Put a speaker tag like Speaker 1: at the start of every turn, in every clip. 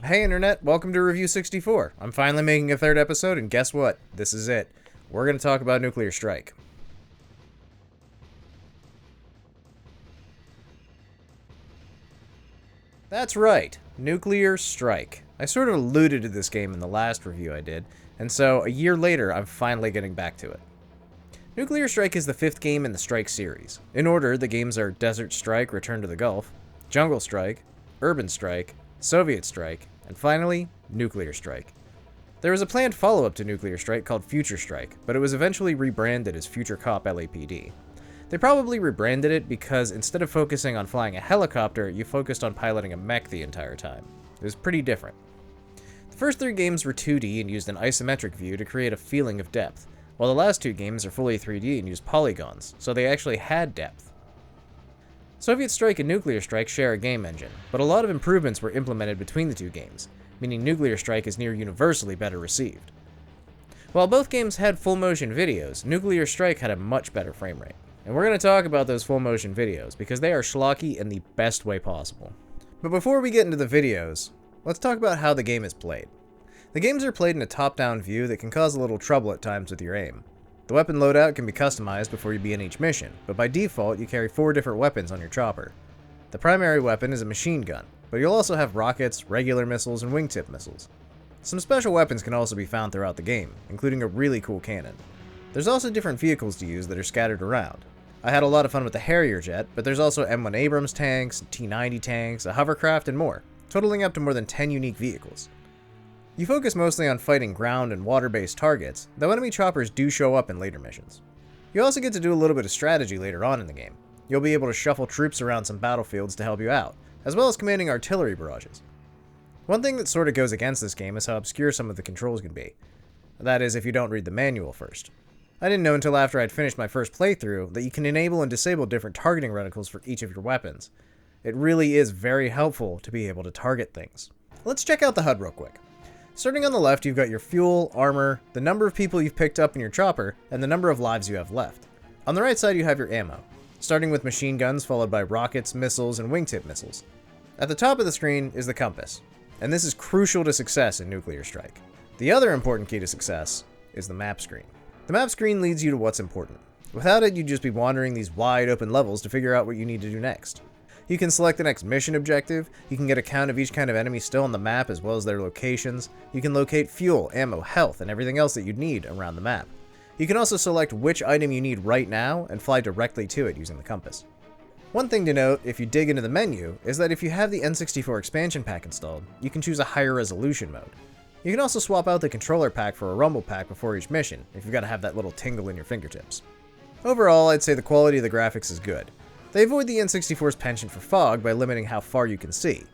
Speaker 1: Hey Internet, welcome to Review 64. I'm finally making a third episode, and guess what? This is it. We're going to talk about Nuclear Strike. That's right, Nuclear Strike. I sort of alluded to this game in the last review I did, and so a year later, I'm finally getting back to it. Nuclear Strike is the fifth game in the Strike series. In order, the games are Desert Strike, Return to the Gulf, Jungle Strike, Urban Strike, Soviet Strike, and finally, Nuclear Strike. There was a planned follow-up to Nuclear Strike called Future Strike, but it was eventually rebranded as Future Cop LAPD. They probably rebranded it because instead of focusing on flying a helicopter, you focused on piloting a mech the entire time. It was pretty different. The first three games were 2D and used an isometric view to create a feeling of depth, while the last two games are fully 3D and use polygons, so they actually had depth. Soviet Strike and Nuclear Strike share a game engine, but a lot of improvements were implemented between the two games, meaning Nuclear Strike is near universally better received. While both games had full motion videos, Nuclear Strike had a much better frame rate. And we're going to talk about those full motion videos, because they are schlocky in the best way possible. But before we get into the videos, let's talk about how the game is played. The games are played in a top-down view that can cause a little trouble at times with your aim. The weapon loadout can be customized before you begin each mission, but by default you carry 4 different weapons on your chopper. The primary weapon is a machine gun, but you'll also have rockets, regular missiles, and wingtip missiles. Some special weapons can also be found throughout the game, including a really cool cannon. There's also different vehicles to use that are scattered around. I had a lot of fun with the Harrier jet, but there's also M1 Abrams tanks, T-90 tanks, a hovercraft, and more, totaling up to more than 10 unique vehicles. You focus mostly on fighting ground and water-based targets, though enemy choppers do show up in later missions. You also get to do a little bit of strategy later on in the game. You'll be able to shuffle troops around some battlefields to help you out, as well as commanding artillery barrages. One thing that sort of goes against this game is how obscure some of the controls can be. That is, if you don't read the manual first. I didn't know until after I'd finished my first playthrough that you can enable and disable different targeting reticles for each of your weapons. It really is very helpful to be able to target things. Let's check out the HUD real quick. Starting on the left, you've got your fuel, armor, the number of people you've picked up in your chopper, and the number of lives you have left. On the right side, you have your ammo, starting with machine guns followed by rockets, missiles, and wingtip missiles. At the top of the screen is the compass, and this is crucial to success in Nuclear Strike. The other important key to success is the map screen. The map screen leads you to what's important. Without it, you'd just be wandering these wide open levels to figure out what you need to do next. You can select the next mission objective, you can get a count of each kind of enemy still on the map as well as their locations, you can locate fuel, ammo, health, and everything else that you'd need around the map. You can also select which item you need right now and fly directly to it using the compass. One thing to note, if you dig into the menu, is that if you have the N64 expansion pack installed, you can choose a higher resolution mode. You can also swap out the controller pack for a rumble pack before each mission, if you've got to have that little tingle in your fingertips. Overall, I'd say the quality of the graphics is good. They avoid the N64's penchant for fog by limiting how far you can see.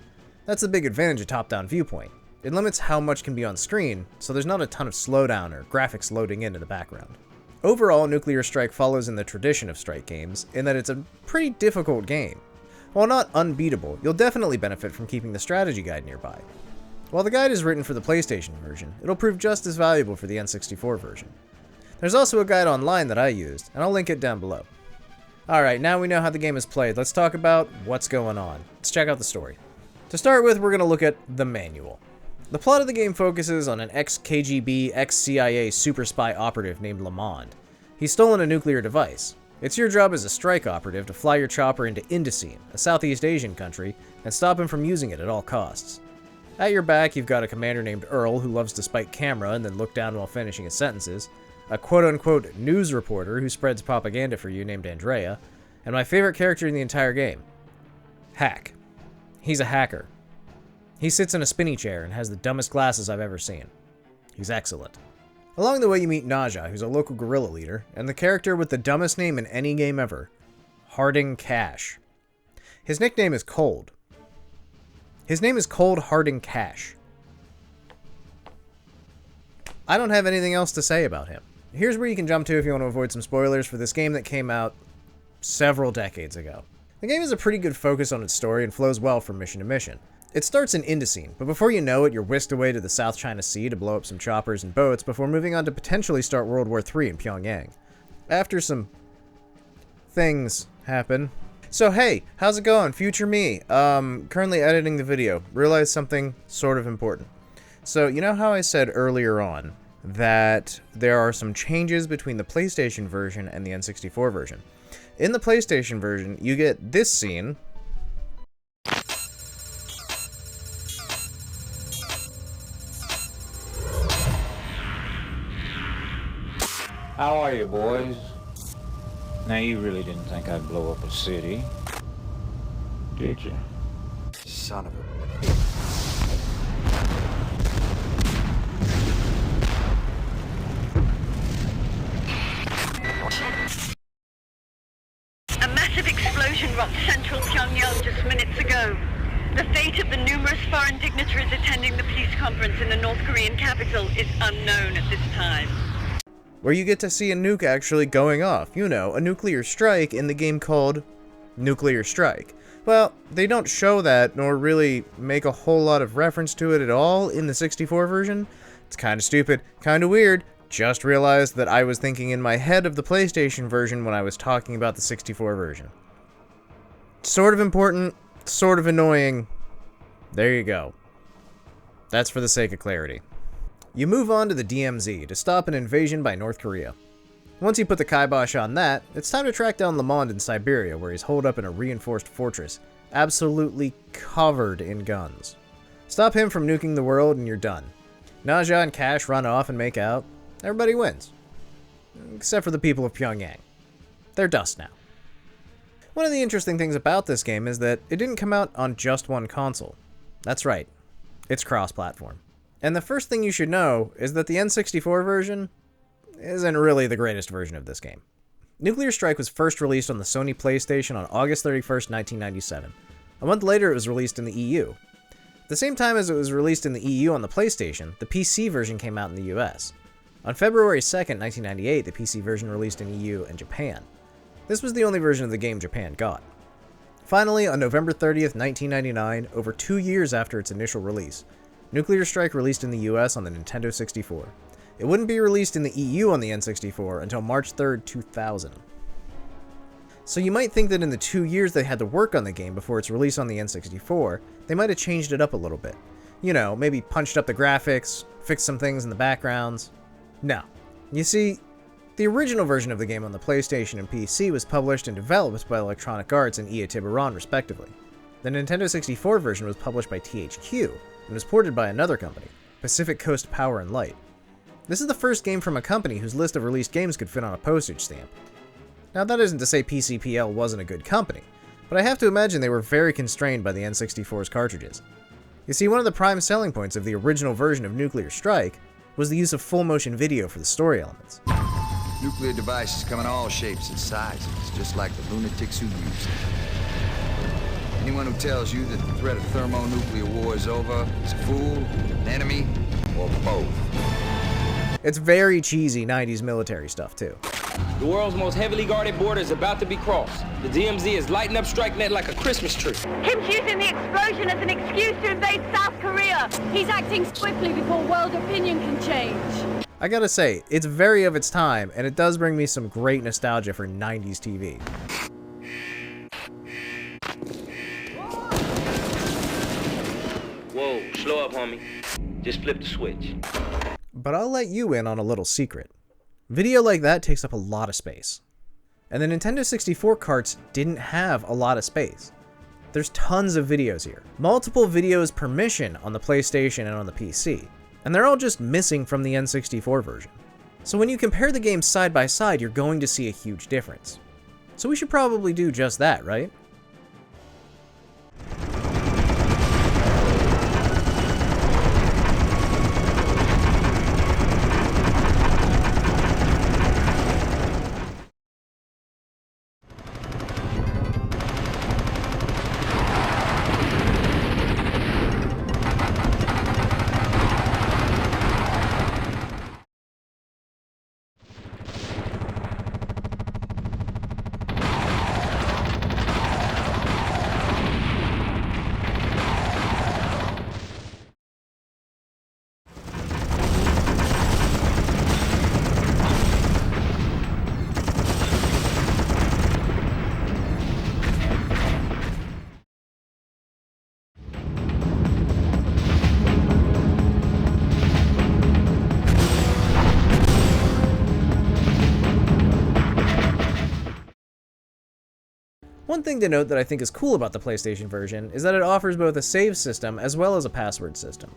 Speaker 1: That's the big advantage of top-down viewpoint. It limits how much can be on screen, so there's not a ton of slowdown or graphics loading into the background. Overall, Nuclear Strike follows in the tradition of Strike games, in that it's a pretty difficult game. While not unbeatable, you'll definitely benefit from keeping the strategy guide nearby. While the guide is written for the PlayStation version, it'll prove just as valuable for the N64 version. There's also a guide online that I used, and I'll link it down below. Alright, now we know how the game is played, let's talk about what's going on. Let's check out the story. To start with, we're going to look at the manual. The plot of the game focuses on an ex-KGB, ex-CIA super spy operative named Lamond. He's stolen a nuclear device. It's your job as a strike operative to fly your chopper into Indochine, a Southeast Asian country, and stop him from using it at all costs. At your back, you've got a commander named Earl who loves to spike camera and then look down while finishing his sentences, a quote-unquote news reporter who spreads propaganda for you named Andrea, and my favorite character in the entire game, Hack. He's a hacker. He sits in a spinny chair and has the dumbest glasses I've ever seen. He's excellent. Along the way you meet Naja, who's a local guerrilla leader, and the character with the dumbest name in any game ever, Harding Cash. His nickname is Cold. His name is Cold Harding Cash. I don't have anything else to say about him. Here's where you can jump to if you want to avoid some spoilers for this game that came out several decades ago. The game has a pretty good focus on its story and flows well from mission to mission. It starts in Indochine, but before you know it, you're whisked away to the South China Sea to blow up some choppers and boats before moving on to potentially start World War III in Pyongyang. After some things happen. So hey, how's it going? Future me. Currently editing the video. Realized something sort of important. So you know how I said earlier on that there are some changes between the PlayStation version and the N64 version. In the PlayStation version, you get this scene.
Speaker 2: How are you, boys? Now, you really didn't think I'd blow up a city, did you?
Speaker 3: Son of a...
Speaker 4: A massive explosion rocked central Pyongyang just minutes ago. The fate of the numerous foreign dignitaries attending the peace conference in the North Korean capital is unknown at this time.
Speaker 1: Where you get to see a nuke actually going off. You know, a nuclear strike in the game called Nuclear Strike. Well, they don't show that, nor really make a whole lot of reference to it at all in the 64 version. It's kind of stupid, kind of weird. Just realized that I was thinking in my head of the PlayStation version when I was talking about the 64 version. Sort of important, sort of annoying. There you go. That's for the sake of clarity. You move on to the DMZ to stop an invasion by North Korea. Once you put the kibosh on that, it's time to track down Lamond in Siberia, where he's holed up in a reinforced fortress, absolutely covered in guns. Stop him from nuking the world and you're done. Naja and Cash run off and make out. Everybody wins. Except for the people of Pyongyang. They're dust now. One of the interesting things about this game is that it didn't come out on just one console. That's right. It's cross-platform. And the first thing you should know is that the N64 version isn't really the greatest version of this game. Nuclear Strike was first released on the Sony PlayStation on August 31st, 1997. A month later, it was released in the EU. At the same time as it was released in the EU on the PlayStation, the PC version came out in the US. On February 2nd, 1998, the PC version released in EU and Japan. This was the only version of the game Japan got. Finally, on November 30th, 1999, over 2 years after its initial release, Nuclear Strike released in the US on the Nintendo 64. It wouldn't be released in the EU on the N64 until March 3rd, 2000. So you might think that in the 2 years they had to work on the game before its release on the N64, they might have changed it up a little bit. You know, maybe punched up the graphics, fixed some things in the backgrounds. No. You see, the original version of the game on the PlayStation and PC was published and developed by Electronic Arts and EA Tiburon, respectively. The Nintendo 64 version was published by THQ, and was ported by another company, Pacific Coast Power and Light. This is the first game from a company whose list of released games could fit on a postage stamp. Now that isn't to say PCPL wasn't a good company, but I have to imagine they were very constrained by the N64's cartridges. You see, one of the prime selling points of the original version of Nuclear Strike was the use of full motion video for the story elements.
Speaker 3: Nuclear devices come in all shapes and sizes, just like the lunatics who use them. Anyone who tells you that the threat of thermonuclear war is over is a fool, an enemy, or both.
Speaker 1: It's very cheesy 90s military stuff, too.
Speaker 5: The world's most heavily guarded border is about to be crossed. The DMZ is lighting up StrikeNet like a Christmas tree.
Speaker 4: Kim's using the explosion as an excuse to invade South Korea.
Speaker 6: He's acting swiftly before world opinion can change.
Speaker 1: I gotta say, it's very of its time, and it does bring me some great nostalgia for 90s TV.
Speaker 5: Whoa, slow up, homie. Just flip the switch.
Speaker 1: But I'll let you in on a little secret. Video like that takes up a lot of space. And the Nintendo 64 carts didn't have a lot of space. There's tons of videos here. Multiple videos per mission on the PlayStation and on the PC. And they're all just missing from the N64 version. So when you compare the games side by side, you're going to see a huge difference. So we should probably do just that, right? One thing to note that I think is cool about the PlayStation version is that it offers both a save system as well as a password system.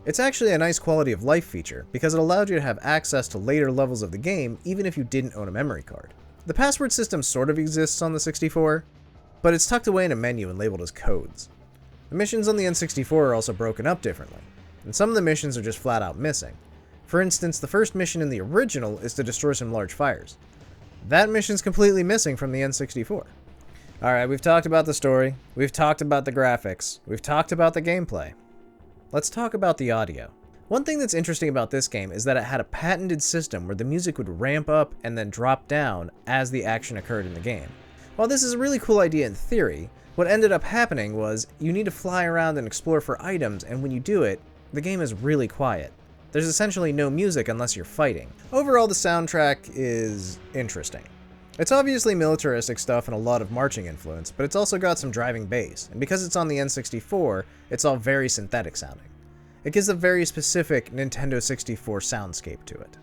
Speaker 1: It's actually a nice quality of life feature because it allowed you to have access to later levels of the game even if you didn't own a memory card. The password system sort of exists on the 64, but it's tucked away in a menu and labeled as codes. The missions on the N64 are also broken up differently, and some of the missions are just flat out missing. For instance, the first mission in the original is to destroy some large fires. That mission's completely missing from the N64. Alright, we've talked about the story, we've talked about the graphics, we've talked about the gameplay. Let's talk about the audio. One thing that's interesting about this game is that it had a patented system where the music would ramp up and then drop down as the action occurred in the game. While this is a really cool idea in theory, what ended up happening was you need to fly around and explore for items, and when you do it, the game is really quiet. There's essentially no music unless you're fighting. Overall, the soundtrack is interesting. It's obviously militaristic stuff and a lot of marching influence, but it's also got some driving bass, and because it's on the N64, it's all very synthetic sounding. It gives a very specific Nintendo 64 soundscape to it,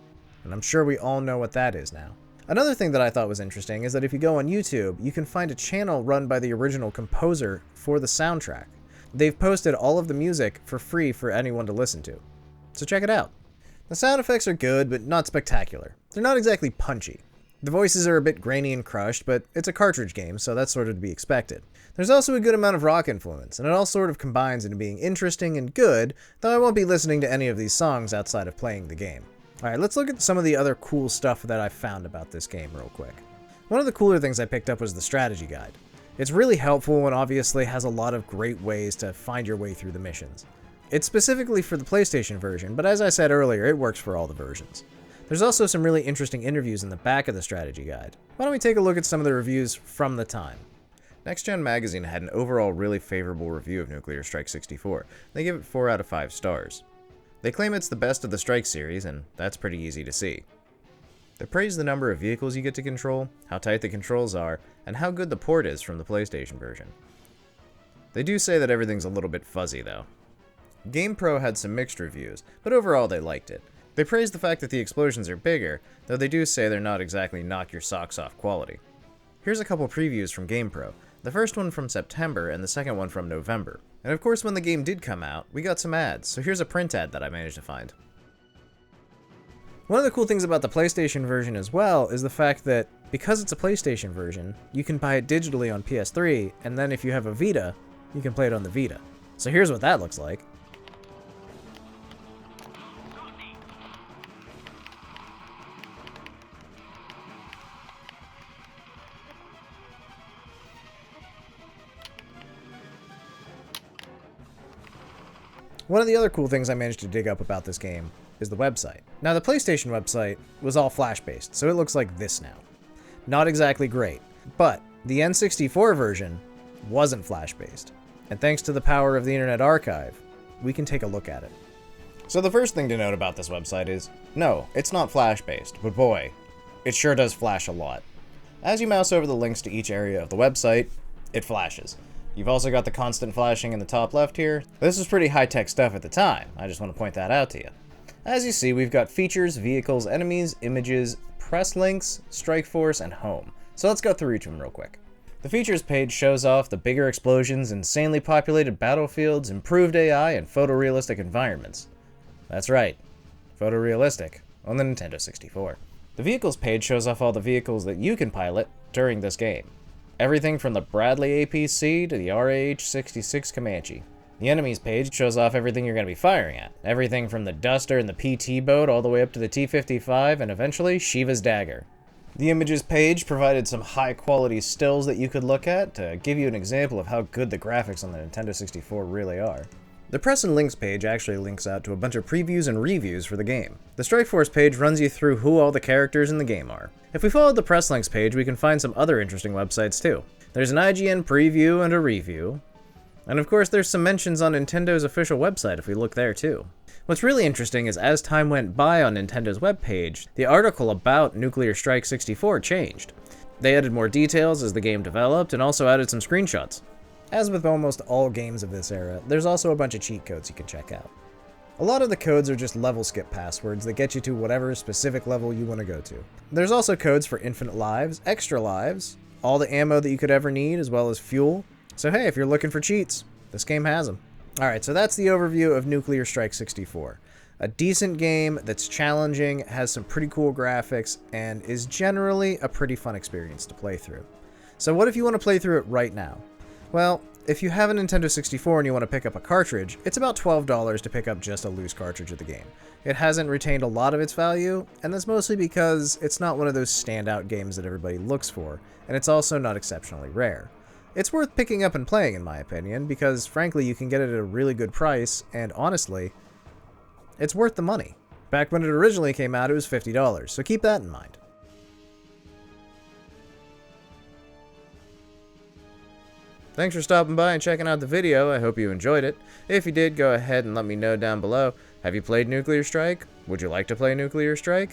Speaker 1: and I'm sure we all know what that is now. Another thing that I thought was interesting is that if you go on YouTube, you can find a channel run by the original composer for the soundtrack. They've posted all of the music for free for anyone to listen to, so check it out. The sound effects are good, but not spectacular. They're not exactly punchy. The voices are a bit grainy and crushed, but it's a cartridge game, so that's sort of to be expected. There's also a good amount of rock influence, and it all sort of combines into being interesting and good, though I won't be listening to any of these songs outside of playing the game. Alright, let's look at some of the other cool stuff that I found about this game real quick. One of the cooler things I picked up was the strategy guide. It's really helpful and obviously has a lot of great ways to find your way through the missions. It's specifically for the PlayStation version, but as I said earlier, it works for all the versions. There's also some really interesting interviews in the back of the strategy guide. Why don't we take a look at some of the reviews from the time. Next Gen Magazine had an overall really favorable review of Nuclear Strike 64. They give it 4 out of 5 stars. They claim it's the best of the Strike series, and that's pretty easy to see. They praise the number of vehicles you get to control, how tight the controls are, and how good the port is from the PlayStation version. They do say that everything's a little bit fuzzy though. GamePro had some mixed reviews, but overall they liked it. They praise the fact that the explosions are bigger, though they do say they're not exactly knock your socks off quality. Here's a couple previews from GamePro, the first one from September and the second one from November. And of course when the game did come out, we got some ads, so here's a print ad that I managed to find. One of the cool things about the PlayStation version as well is the fact that because it's a PlayStation version, you can buy it digitally on PS3, and then if you have a Vita, you can play it on the Vita. So here's what that looks like. One of the other cool things I managed to dig up about this game is the website. Now the PlayStation website was all Flash based, so it looks like this now. Not exactly great, but the N64 version wasn't Flash based. And thanks to the power of the Internet Archive, we can take a look at it. So the first thing to note about this website is, no, it's not Flash based, but boy, it sure does flash a lot. As you mouse over the links to each area of the website, it flashes. You've also got the constant flashing in the top left here. This was pretty high-tech stuff at the time. I just want to point that out to you. As you see, we've got features, vehicles, enemies, images, press links, strike force, and home. So let's go through each of them real quick. The features page shows off the bigger explosions, insanely populated battlefields, improved AI, and photorealistic environments. That's right, photorealistic on the Nintendo 64. The vehicles page shows off all the vehicles that you can pilot during this game. Everything from the Bradley APC to the RAH-66 Comanche. The enemies page shows off everything you're going to be firing at. Everything from the Duster and the PT boat all the way up to the T-55 and eventually Shiva's dagger. The images page provided some high quality stills that you could look at to give you an example of how good the graphics on the Nintendo 64 really are. The press and links page actually links out to a bunch of previews and reviews for the game. The Strikeforce page runs you through who all the characters in the game are. If we follow the press links page, we can find some other interesting websites too. There's an IGN preview and a review. And of course there's some mentions on Nintendo's official website if we look there too. What's really interesting is as time went by on Nintendo's webpage, the article about Nuclear Strike 64 changed. They added more details as the game developed and also added some screenshots. As with almost all games of this era, there's also a bunch of cheat codes you can check out. A lot of the codes are just level skip passwords that get you to whatever specific level you want to go to. There's also codes for infinite lives, extra lives, all the ammo that you could ever need, as well as fuel. So hey, if you're looking for cheats, this game has them. Alright, so that's the overview of Nuclear Strike 64. A decent game that's challenging, has some pretty cool graphics, and is generally a pretty fun experience to play through. So what if you want to play through it right now? Well, if you have a Nintendo 64 and you want to pick up a cartridge, it's about $12 to pick up just a loose cartridge of the game. It hasn't retained a lot of its value, and that's mostly because it's not one of those standout games that everybody looks for, and it's also not exceptionally rare. It's worth picking up and playing, in my opinion, because frankly you can get it at a really good price, and honestly, it's worth the money. Back when it originally came out, it was $50, so keep that in mind. Thanks for stopping by and checking out the video. I hope you enjoyed it. If you did, go ahead and let me know down below. Have you played Nuclear Strike? Would you like to play Nuclear Strike?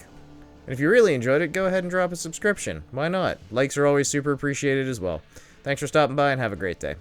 Speaker 1: And if you really enjoyed it, go ahead and drop a subscription. Why not? Likes are always super appreciated as well. Thanks for stopping by and have a great day.